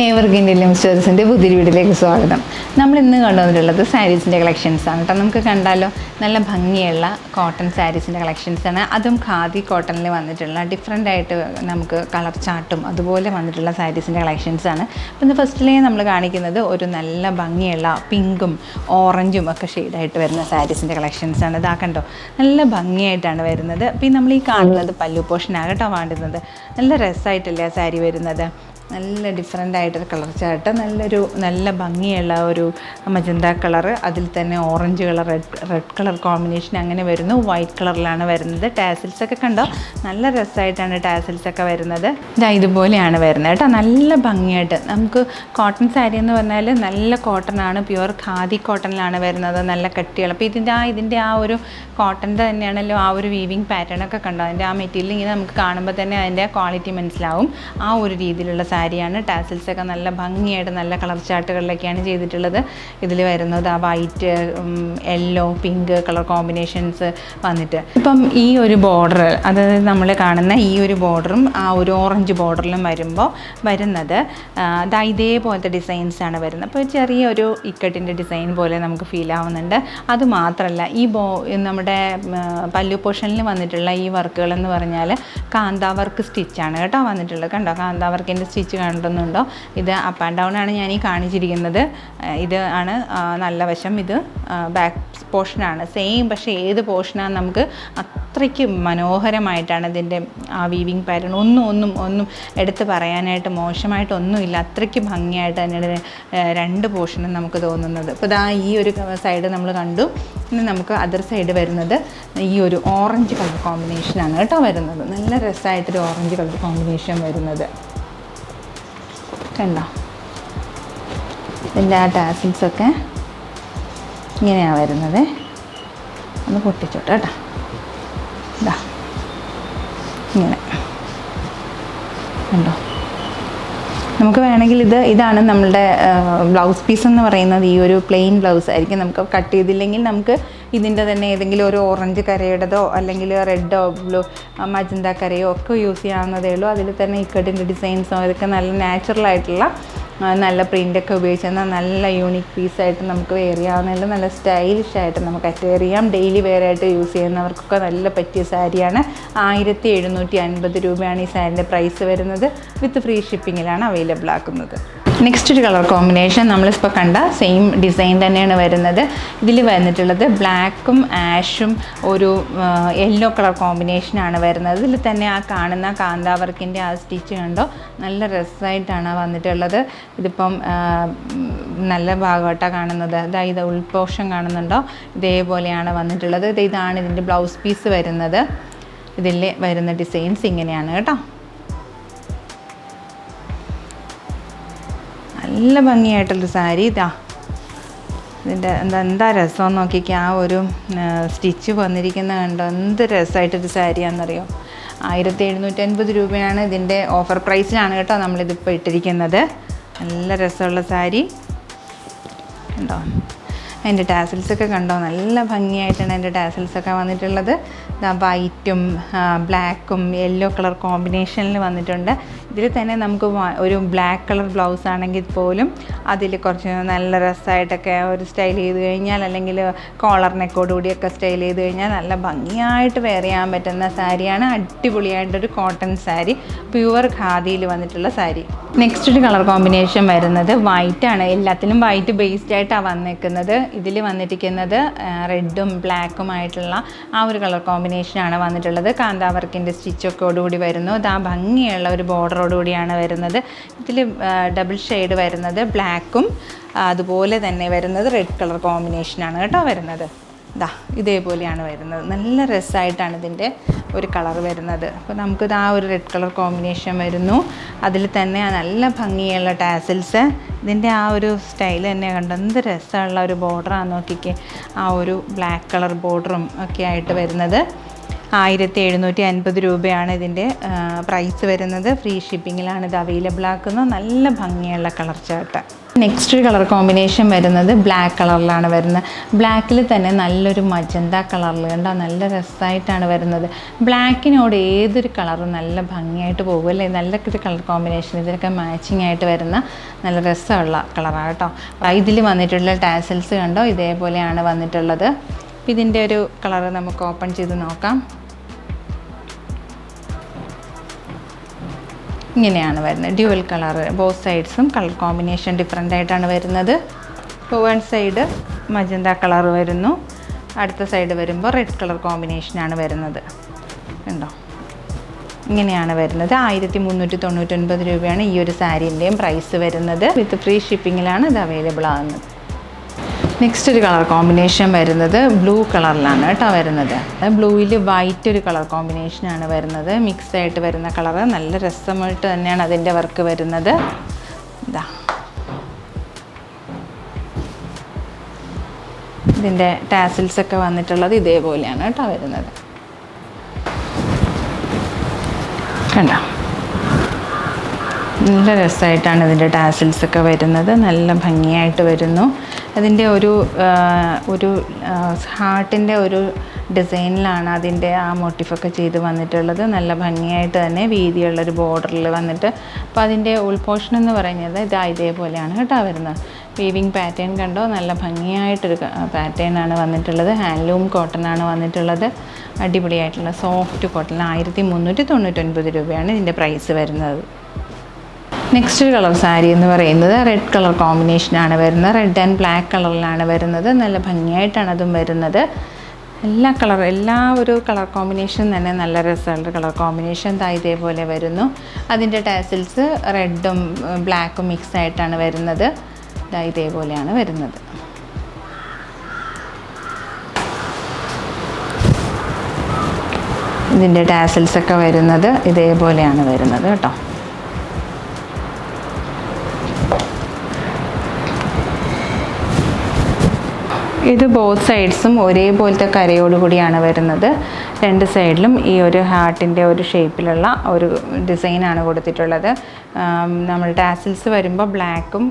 ഏവർക്കും ഇന്ത്യൻ സ്റ്റോറീസിൻ്റെ പുതിയ വീഡിയോയിലേക്ക് സ്വാഗതം. നമ്മൾ ഇന്ന് കൊണ്ടുവന്നിട്ടുള്ളത് സാരീസിൻ്റെ കളക്ഷൻസാണ് കേട്ടോ. നമുക്ക് കണ്ടാലോ, നല്ല ഭംഗിയുള്ള കോട്ടൺ സാരീസിൻ്റെ കളക്ഷൻസാണ്. അതും ഖാദി കോട്ടണിൽ വന്നിട്ടുള്ള ഡിഫറെൻ്റ് ആയിട്ട് നമുക്ക് കളർ ചാർട്ടും അതുപോലെ വന്നിട്ടുള്ള സാരീസിൻ്റെ കളക്ഷൻസാണ്. അപ്പോൾ ഇന്ന് ഫസ്റ്റിലേ നമ്മൾ കാണിക്കുന്നത് ഒരു നല്ല ഭംഗിയുള്ള പിങ്കും ഓറഞ്ചും ഒക്കെ ഷെയ്ഡായിട്ട് വരുന്ന സാരീസിൻ്റെ കളക്ഷൻസാണ്. ഇതാ കണ്ടോ, നല്ല ഭംഗിയായിട്ടാണ് വരുന്നത്. പിന്നെ നമ്മൾ ഈ കാണുന്നത് പല്ലു പോർഷനാണ് കേട്ടോ വേണ്ടുന്നത്. നല്ല രസമായിട്ടല്ലേ ആ സാരി വരുന്നത്. നല്ല ഡിഫറെൻ്റ് ആയിട്ടൊരു കളർ ചാർട്ട്, നല്ല ഭംഗിയുള്ള ഒരു മജന്ത കളറ്, അതിൽ തന്നെ orange colour, red colour combination അങ്ങനെ വരുന്നു. വൈറ്റ് കളറിലാണ് വരുന്നത്. ടാസിൽസൊക്കെ കണ്ടോ, നല്ല രസമായിട്ടാണ് ടാസിൽസൊക്കെ വരുന്നത്. ഇതുപോലെയാണ് വരുന്നത് കേട്ടോ. നല്ല ഭംഗിയായിട്ട് നമുക്ക് കോട്ടൺ സാരി എന്ന് പറഞ്ഞാൽ നല്ല കോട്ടണാണ്, പ്യുവർ ഖാദി കോട്ടണിലാണ് വരുന്നത്. നല്ല കട്ടിയുള്ള, അപ്പോൾ ഇതിൻ്റെ ആ ഒരു കോട്ടൻ്റെ തന്നെയാണല്ലോ ആ ഒരു വീവിങ് പാറ്റേണൊക്കെ കണ്ടോ. അതിൻ്റെ ആ മെറ്റീരിയൽ ഇങ്ങനെ നമുക്ക് കാണുമ്പോൾ തന്നെ അതിൻ്റെ ക്വാളിറ്റി മനസ്സിലാവും. ആ ഒരു രീതിയിലുള്ള സാരിയാണ്. ടാസിൽസൊക്കെ നല്ല ഭംഗിയായിട്ട് നല്ല കളർ ചാർട്ടുകളിലൊക്കെയാണ് ചെയ്തിട്ടുള്ളത്. ഇതിൽ വരുന്നത് ആ white, yellow, pink colour combinations വന്നിട്ട് ഇപ്പം ഈ ഒരു ബോർഡർ, അതായത് നമ്മൾ കാണുന്ന ഈ ഒരു ബോർഡറും ആ ഒരു ഓറഞ്ച് ബോർഡറിലും വരുന്നത് ഇതേപോലത്തെ ഡിസൈൻസാണ് വരുന്നത്. അപ്പോൾ ചെറിയൊരു ഇക്കട്ടിൻ്റെ ഡിസൈൻ പോലെ നമുക്ക് ഫീൽ ആവുന്നുണ്ട്. അതുമാത്രമല്ല ഈ നമ്മുടെ പല്ലു പോർഷനിൽ വന്നിട്ടുള്ള ഈ വർക്കുകളെന്ന് പറഞ്ഞാൽ കാന്ത വർക്ക് സ്റ്റിച്ചാണ് കേട്ടോ വന്നിട്ടുള്ളത്. കണ്ടോ, കാന്ത വർക്കിൻ്റെ സ്റ്റിച്ച് കണ്ടുന്നുണ്ടോ? ഇത് അപ്പ് ആൻഡ് ഡൗൺ ആണ് ഞാൻ ഈ കാണിച്ചിരിക്കുന്നത്. ഇത് ആണ് നല്ല വശം, ഇത് ബാക്ക് പോർഷനാണ് സെയിം. പക്ഷേ ഏത് പോർഷനാണ് നമുക്ക് അത്രയ്ക്ക് മനോഹരമായിട്ടാണ് ഇതിൻ്റെ ആ വീവിങ് പാറ്റേൺ. ഒന്നും എടുത്ത് പറയാനായിട്ട് മോശമായിട്ടൊന്നുമില്ല. അത്രയ്ക്ക് ഭംഗിയായിട്ട് തന്നെയാണ് രണ്ട് പോർഷനും നമുക്ക് തോന്നുന്നത്. ഇപ്പോൾ ഈ ഒരു സൈഡ് നമ്മൾ കണ്ടു. ഇനി നമുക്ക് അതർ സൈഡ് വരുന്നത് ഈ ഒരു ഓറഞ്ച് കളർ കോമ്പിനേഷനാണ് കേട്ടോ വരുന്നത്. നല്ല രസമായിട്ടൊരു ഓറഞ്ച് കളർ കോമ്പിനേഷൻ വരുന്നത് കണ്ടോ. ഇതിൻ്റെ ആ ടാസിൽസൊക്കെ ഇങ്ങനെയാണ് വരുന്നത്. ഒന്ന് പൊട്ടിച്ചോട്ടെ കേട്ടോ. ഇങ്ങനെ കണ്ടോ. നമുക്ക് വേണമെങ്കിൽ ഇതാണ് നമ്മളുടെ ബ്ലൗസ് പീസ് എന്ന് പറയുന്നത്. ഈ ഒരു പ്ലെയിൻ ബ്ലൗസ് ആയിരിക്കും. നമുക്ക് കട്ട് ചെയ്തില്ലെങ്കിൽ നമുക്ക് ഇതിൻ്റെ തന്നെ ഏതെങ്കിലും ഒരു ഓറഞ്ച് കരയുടേതോ അല്ലെങ്കിൽ റെഡോ ബ്ലൂ മജന്ത കരയോ ഒക്കെ യൂസ് ചെയ്യാവുന്നതേ ഉള്ളൂ. അതിൽ തന്നെ ഇക്കട്ടിൻ്റെ ഡിസൈൻസോ ഇതൊക്കെ നല്ല നാച്ചുറലായിട്ടുള്ള നല്ല പ്രിൻ്റൊക്കെ ഉപയോഗിച്ചാൽ നല്ല യൂണിക് പീസായിട്ട് നമുക്ക് വെയർ ചെയ്യാവുന്നതല്ല. നല്ല സ്റ്റൈലിഷായിട്ട് നമുക്ക് വെയർ ചെയ്യാം. ഡെയിലി വെയർ ആയിട്ട് യൂസ് ചെയ്യുന്നവർക്കൊക്കെ നല്ല പറ്റിയ സാരിയാണ്. 1750 രൂപയാണ് ഈ സാരിൻ്റെ പ്രൈസ് വരുന്നത്. വിത്ത് ഫ്രീ ഷിപ്പിങ്ങിലാണ് അവൈലബിൾ ആക്കുന്നത്. നെക്സ്റ്റ് ഒരു കളർ കോമ്പിനേഷൻ നമ്മളിപ്പോൾ കണ്ട സെയിം ഡിസൈൻ തന്നെയാണ് വരുന്നത്. ഇതിൽ വന്നിട്ടുള്ളത് ബ്ലാക്കും ആഷും ഒരു യെല്ലോ കളർ കോമ്പിനേഷനാണ് വരുന്നത്. ഇതിൽ തന്നെ ആ കാണുന്ന കാന്ത വർക്കിൻ്റെ ആ സ്റ്റിച്ച് കണ്ടോ, നല്ല രസമായിട്ടാണ് വന്നിട്ടുള്ളത്. ഇതിപ്പം നല്ല ഭാഗമായിട്ടാണ് കാണുന്നത്. ഇത് ഉൾപോർഷൻ കാണുന്നുണ്ടോ, ഇതേപോലെയാണ് വന്നിട്ടുള്ളത്. ഇതാണ് ഇതിൻ്റെ ബ്ലൗസ് പീസ് വരുന്നത്. ഇതിൽ വരുന്ന ഡിസൈൻസ് ഇങ്ങനെയാണ് കേട്ടോ. നല്ല ഭംഗിയായിട്ടുള്ള സാരി. ഇതിൻ്റെ എന്താ രസമെന്ന് നോക്കിക്കുക. ആ ഒരു സ്റ്റിച്ച് വന്നിരിക്കുന്ന കണ്ടോ, എന്ത് രസമായിട്ടൊരു സാരിയാണെന്നറിയോ. 1750 രൂപയാണ് ഇതിൻ്റെ ഓഫർ പ്രൈസിലാണ് കേട്ടോ നമ്മളിതിപ്പോൾ ഇട്ടിരിക്കുന്നത്. നല്ല രസമുള്ള സാരി കണ്ടോ. അതിൻ്റെ ടാസിൽസൊക്കെ കണ്ടോ, നല്ല ഭംഗിയായിട്ടാണ് അതിൻ്റെ ടാസിൽസൊക്കെ വന്നിട്ടുള്ളത്. വൈറ്റും ബ്ലാക്കും യെല്ലോ കളർ കോമ്പിനേഷനിൽ വന്നിട്ടുണ്ട്. ഇതിൽ തന്നെ നമുക്ക് ഒരു ബ്ലാക്ക് കളർ ബ്ലൗസ് ആണെങ്കിൽ പോലും അതിൽ കുറച്ച് നല്ല രസമായിട്ടൊക്കെ ഒരു സ്റ്റൈൽ ചെയ്ത് കഴിഞ്ഞാൽ, അല്ലെങ്കിൽ കോളർ നെക്കോടുകൂടിയൊക്കെ സ്റ്റൈൽ ചെയ്ത് കഴിഞ്ഞാൽ നല്ല ഭംഗിയായിട്ട് വെയർ ചെയ്യാൻ പറ്റുന്ന സാരിയാണ്. അടിപൊളിയായിട്ടൊരു കോട്ടൺ സാരി, പ്യുവർ ഖാദിയിൽ വന്നിട്ടുള്ള സാരി. നെക്സ്റ്റ് ഒരു കളർ കോമ്പിനേഷൻ വരുന്നത് വൈറ്റാണ്. എല്ലാത്തിലും വൈറ്റ് ബേസ്ഡ് ആയിട്ടാണ് വന്നിരിക്കുന്നത്. ഇതിൽ വന്നിരിക്കുന്നത് റെഡും ബ്ലാക്കുമായിട്ടുള്ള ആ ഒരു കളർ കോമ്പിനേഷനാണ് വന്നിട്ടുള്ളത്. കാന്ത വർക്കിൻ്റെ സ്റ്റിച്ചൊക്കെയോടുകൂടി വരുന്നു. ആ ഭംഗിയുള്ള ഒരു ബോർഡറോടുകൂടിയാണ് വരുന്നത്. ഇതിൽ ഡബിൾ ഷെയ്ഡ് വരുന്നത് ബ്ലാക്കും അതുപോലെ തന്നെ വരുന്നത് റെഡ് കളർ കോമ്പിനേഷനാണ് കേട്ടോ വരുന്നത്. ഇതേപോലെയാണ് വരുന്നത്. നല്ല രസമായിട്ടാണ് ഇതിൻ്റെ ഒരു കളർ വരുന്നത്. അപ്പോൾ നമുക്കിത് ആ ഒരു റെഡ് കളർ കോമ്പിനേഷൻ വരുന്നു. അതിൽ തന്നെ നല്ല ഭംഗിയുള്ള ടാസിൽസ്. ഇതിൻ്റെ ആ ഒരു സ്റ്റൈൽ തന്നെ കണ്ടോ, എന്ത് രസമുള്ള ഒരു ബോർഡറാണ് നോക്കിക്കേ. ആ ഒരു ബ്ലാക്ക് കളർ ബോർഡറും ഒക്കെ ആയിട്ട് വരുന്നത്. 1750 രൂപയാണ് ഇതിൻ്റെ പ്രൈസ് വരുന്നത്. ഫ്രീ ഷിപ്പിങ്ങിലാണ് ഇത് അവൈലബിൾ ആക്കുന്നത്. നല്ല ഭംഗിയുള്ള colour chart. Next colour combination വരുന്നത് ബ്ലാക്ക് കളറിലാണ് വരുന്നത്. ബ്ലാക്കിൽ തന്നെ നല്ലൊരു മജന്ത കളറിൽ കണ്ടോ, നല്ല രസമായിട്ടാണ് വരുന്നത്. ബ്ലാക്കിനോട് ഏതൊരു കളറും നല്ല ഭംഗിയായിട്ട് പോകും അല്ലേ. നല്ല കളർ കോമ്പിനേഷൻ, ഇതിനൊക്കെ മാച്ചിങ് ആയിട്ട് വരുന്ന നല്ല രസമുള്ള കളറാണ് കേട്ടോ. ഇതിൽ വന്നിട്ടുള്ള ടാസൽസ് കണ്ടോ, ഇതേപോലെയാണ് വന്നിട്ടുള്ളത്. ഇതിൻ്റെ ഒരു കളർ നമുക്ക് ഓപ്പൺ ചെയ്ത് നോക്കാം. ഇങ്ങനെയാണ് വരുന്നത്. ഡ്യുവൽ കളർ, ബോത്ത് സൈഡ്സും കളർ കോമ്പിനേഷൻ ഡിഫറെൻ്റ് ആയിട്ടാണ് വരുന്നത്. ഇപ്പോൾ വൺ സൈഡ് മജന്ത കളർ വരുന്നു, അടുത്ത സൈഡ് വരുമ്പോൾ റെഡ് കളർ കോമ്പിനേഷനാണ് വരുന്നത്. കണ്ടോ, ഇങ്ങനെയാണ് വരുന്നത്. 1399 രൂപയാണ് ഈ ഒരു സാരീൻ്റെയും പ്രൈസ് വരുന്നത്. വിത്ത് ഫ്രീ ഷിപ്പിങ്ങിലാണ് ഇത് അവൈലബിൾ ആകുന്നത്. നെക്സ്റ്റ് ഒരു കളർ കോമ്പിനേഷൻ വരുന്നത് ബ്ലൂ കളറിലാണ് കേട്ടോ വരുന്നത്. ബ്ലൂവിൽ വൈറ്റ് ഒരു കളർ കോമ്പിനേഷനാണ് വരുന്നത്. മിക്സ് ആയിട്ട് വരുന്ന കളർ, നല്ല രസമായിട്ട് തന്നെയാണ് അതിൻ്റെ വർക്ക് വരുന്നത്. ഇതാ ഇതിൻ്റെ ടാസിൽസ് ഒക്കെ വന്നിട്ടുള്ളത് ഇതേപോലെയാണ് കേട്ടോ വരുന്നത്. കണ്ടോ, നല്ല രസമായിട്ടാണ് ഇതിൻ്റെ ടാസിൽസ് ഒക്കെ വരുന്നത്. നല്ല ഭംഗിയായിട്ട് വരുന്നു. അതിൻ്റെ ഒരു ഹാർട്ടിൻ്റെ ഒരു ഡിസൈനിലാണ് അതിൻ്റെ ആ മോട്ടിഫൊക്കെ ചെയ്ത് വന്നിട്ടുള്ളത്. നല്ല ഭംഗിയായിട്ട് തന്നെ വീതിയുള്ളൊരു ബോർഡറിൽ വന്നിട്ട്, അപ്പോൾ അതിൻ്റെ ഉൾപോർഷൻ എന്ന് പറയുന്നത് ഇതേപോലെയാണ് കേട്ടോ വരുന്നത്. വീവിങ് പാറ്റേൺ കണ്ടോ, നല്ല ഭംഗിയായിട്ടൊരു പാറ്റേൺ ആണ് വന്നിട്ടുള്ളത്. ഹാൻഡ്ലൂം കോട്ടൺ ആണ് വന്നിട്ടുള്ളത്. അടിപൊളിയായിട്ടുള്ള സോഫ്റ്റ് കോട്ടൺ. 1399 രൂപയാണ് ഇതിൻ്റെ പ്രൈസ് വരുന്നത്. നെക്സ്റ്റ് കളർ സാരി എന്ന് പറയുന്നത് റെഡ് കളർ കോമ്പിനേഷനാണ് വരുന്നത്. റെഡ് ആൻഡ് ബ്ലാക്ക് കളറിലാണ് വരുന്നത്. നല്ല ഭംഗിയായിട്ടാണ് അതും വരുന്നത്. എല്ലാ ഒരു കളർ കോമ്പിനേഷൻ തന്നെ നല്ല രസമുള്ള കളർ കോമ്പിനേഷൻ. ഇതേപോലെ വരുന്നു. അതിൻ്റെ ടാസിൽസ് റെഡും ബ്ലാക്കും മിക്സ് ആയിട്ടാണ് വരുന്നത്. ഇതേപോലെയാണ് വരുന്നത്. ഇതിൻ്റെ ടാസിൽസ് ഒക്കെ വരുന്നത് ഇതേപോലെയാണ് വരുന്നത് കേട്ടോ. ഇത് ബോത്ത് സൈഡ്സും ഒരേപോലത്തെ കരയോടുകൂടിയാണ് വരുന്നത്. രണ്ട് സൈഡിലും ഈ ഒരു ഹാർട്ടിൻ്റെ ഒരു ഷേപ്പിലുള്ള ഒരു ഡിസൈനാണ് കൊടുത്തിട്ടുള്ളത്. നമ്മൾ ടാസിൽസ് വരുമ്പോൾ ബ്ലാക്കും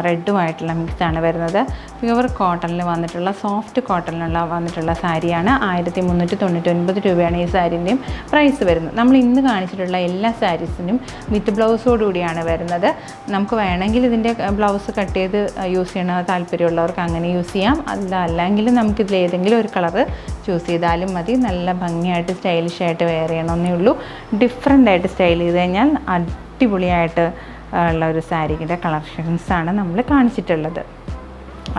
റെഡുമായിട്ടുള്ള മിക്സാണ് വരുന്നത്. പ്യുവർ കോട്ടണിൽ വന്നിട്ടുള്ള സോഫ്റ്റ് കോട്ടണിലുള്ള വന്നിട്ടുള്ള സാരിയാണ്. 1399 രൂപയാണ് ഈ സാരീൻ്റെയും പ്രൈസ് വരുന്നത്. നമ്മൾ ഇന്ന് കാണിച്ചിട്ടുള്ള എല്ലാ സാരീസിനും വിത്ത് ബ്ലൗസോടുകൂടിയാണ് വരുന്നത്. നമുക്ക് വേണമെങ്കിൽ ഇതിൻ്റെ ബ്ലൗസ് കട്ട് ചെയ്ത് യൂസ് ചെയ്യണ താല്പര്യമുള്ളവർക്ക് അങ്ങനെ യൂസ് ചെയ്യാം. അല്ലെങ്കിൽ നമുക്കിതിൽ ഏതെങ്കിലും ഒരു കളറ് ചൂസ് ചെയ്താലും മതി. നല്ല ഭംഗിയായിട്ട് സ്റ്റൈലിഷായിട്ട് വെയർ ചെയ്യണമെന്നേ ഉള്ളൂ. ഡിഫറെൻ്റ് ആയിട്ട് സ്റ്റൈൽ ചെയ്ത് കഴിഞ്ഞാൽ അടിപൊളിയായിട്ട് ഉള്ള ഒരു സാരിയുടെ കളക്ഷൻസാണ് നമ്മൾ കാണിച്ചിട്ടുള്ളത്.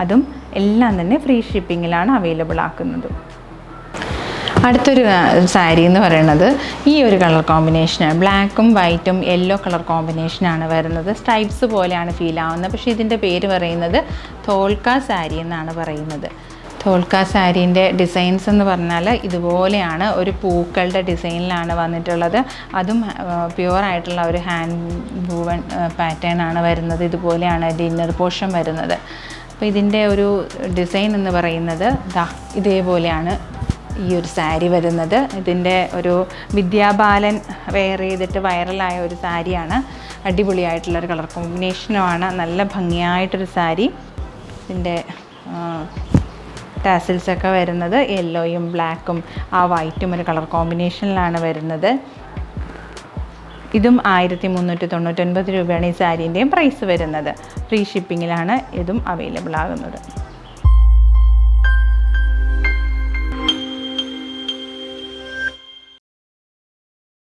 അതും എല്ലാം തന്നെ ഫ്രീ ഷിപ്പിങ്ങിലാണ് അവൈലബിൾ ആക്കുന്നത്. അടുത്തൊരു സാരി എന്ന് പറയുന്നത് ഈ ഒരു കളർ കോമ്പിനേഷനാണ്. ബ്ലാക്കും വൈറ്റും യെല്ലോ കളർ കോമ്പിനേഷനാണ് വരുന്നത്. സ്ട്രൈപ്സ് പോലെയാണ് ഫീൽ ആവുന്നത്. പക്ഷേ ഇതിൻ്റെ പേര് പറയുന്നത് തോൽക്ക സാരി എന്നാണ് പറയുന്നത്. തോൽക്ക സാരീൻ്റെ ഡിസൈൻസ് എന്ന് പറഞ്ഞാൽ ഇതുപോലെയാണ്. ഒരു പൂക്കളുടെ ഡിസൈനിലാണ് വന്നിട്ടുള്ളത്. അതും പ്യുവറായിട്ടുള്ള ഒരു ഹാൻഡ് വൂവൺ പാറ്റേൺ ആണ് വരുന്നത്. ഇതുപോലെയാണ് ഡിന്നർ പോർഷൻ വരുന്നത്. അപ്പോൾ ഇതിൻ്റെ ഒരു ഡിസൈൻ എന്ന് പറയുന്നത് ഇതേപോലെയാണ് ഈ ഒരു സാരി വരുന്നത്. ഇതിൻ്റെ ഒരു വിദ്യാബാലൻ വെയർ ചെയ്തിട്ട് വൈറലായ ഒരു സാരിയാണ്. അടിപൊളിയായിട്ടുള്ളൊരു കളർ കോമ്പിനേഷനുമാണ്. നല്ല ഭംഗിയായിട്ടൊരു സാരി. ഇതിൻ്റെ ടാസിൽസൊക്കെ വരുന്നത് യെല്ലോയും ബ്ലാക്കും ആ വൈറ്റും ഒരു കളർ കോമ്പിനേഷനിലാണ് വരുന്നത്. ഇതും 1399 രൂപയാണ് ഈ സാരീൻ്റെയും പ്രൈസ് വരുന്നത്. ഫ്രീ ഷിപ്പിങ്ങിലാണ് ഇതും അവൈലബിൾ ആകുന്നത്.